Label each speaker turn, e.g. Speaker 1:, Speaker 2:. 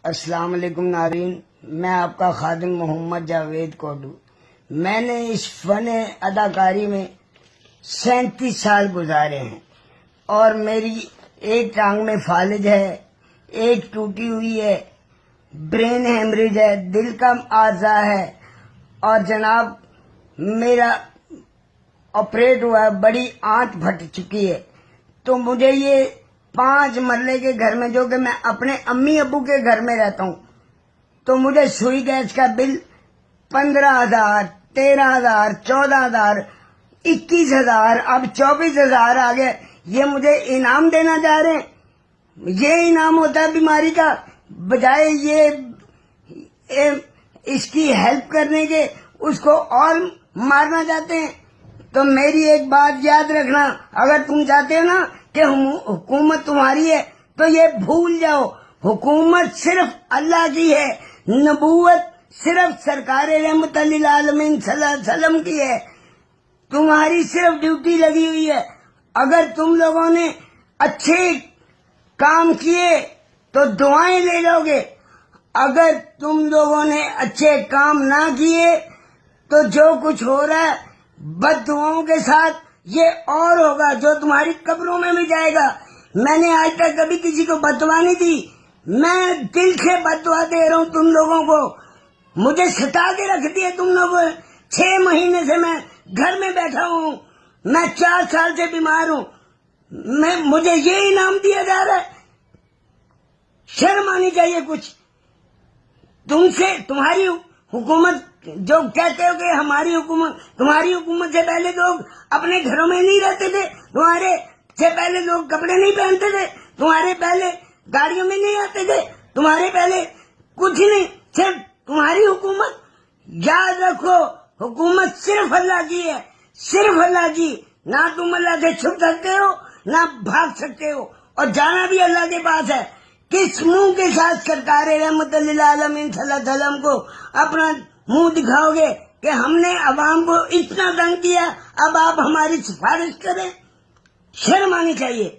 Speaker 1: السلام علیکم ناظرین، میں آپ کا خادم محمد جاوید کوڈو۔ میں نے اس فن اداکاری میں 37 سال گزارے ہیں اور میری ایک ٹانگ میں فالج ہے، ایک ٹوٹی ہوئی ہے، برین ہیمریج ہے، دل کا عارضہ ہے اور جناب میرا آپریٹ ہوا ہے، بڑی آنت پھٹ چکی ہے۔ تو مجھے یہ 5 مرلے کے گھر میں، جو کہ میں اپنے امی ابو کے گھر میں رہتا ہوں، تو مجھے سوئی گیس کا بل 15,000، 13,000، 14,000، 21,000، اب 24,000 آ گئے۔ یہ مجھے انعام دینا چاہ رہے ہیں؟ یہ انعام ہوتا ہے بیماری کا؟ بجائے یہ اس کی ہیلپ کرنے کے اس کو اور مارنا چاہتے ہیں۔ تو میری ایک بات یاد رکھنا، اگر تم چاہتے ہو نا کہ حکومت تمہاری ہے تو یہ بھول جاؤ، حکومت صرف اللہ کی ہے، نبوت صرف سرکار رحمت للعالمین صلی اللہ علیہ وسلم کی ہے۔ تمہاری صرف ڈیوٹی لگی ہوئی ہے، اگر تم لوگوں نے اچھے کام کیے تو دعائیں لے لو گے، اگر تم لوگوں نے اچھے کام نہ کیے تو جو کچھ ہو رہا ہے بد دعاؤں کے ساتھ یہ اور ہوگا، جو تمہاری قبروں میں بھی جائے گا۔ میں نے آج تک کبھی کسی کو بد دعا نہیں دی، میں دل سے بد دعا دے رہا ہوں تم لوگوں کو۔ مجھے ستا کے رکھ دیا تم لوگوں نے، 6 مہینے سے میں گھر میں بیٹھا ہوں، میں 4 سال سے بیمار ہوں، مجھے یہ انعام دیا جا رہا ہے؟ شرم آنی چاہیے کچھ تم سے۔ تمہاری حکومت جو کہتے ہو کہ ہماری حکومت، تمہاری حکومت سے پہلے لوگ اپنے گھروں میں نہیں رہتے تھے، تمہارے سے پہلے لوگ کپڑے نہیں پہنتے تھے، تمہارے پہلے گاڑیوں میں نہیں آتے تھے، تمہارے پہلے کچھ نہیں، صرف تمہاری حکومت۔ یاد رکھو، حکومت صرف اللہ کی ہے، صرف اللہ کی۔ نہ تم اللہ سے چھپ سکتے ہو نہ بھاگ سکتے ہو، اور جانا بھی اللہ کے پاس ہے۔ کس منہ کے ساتھ سرکار رحمت للعالمین صلی اللہ علیہ وسلم کو اپنا منہ دکھاؤ گے کہ ہم نے عوام کو اتنا تنگ کیا، اب آپ ہماری سفارش کریں؟ شرم آنی چاہیے۔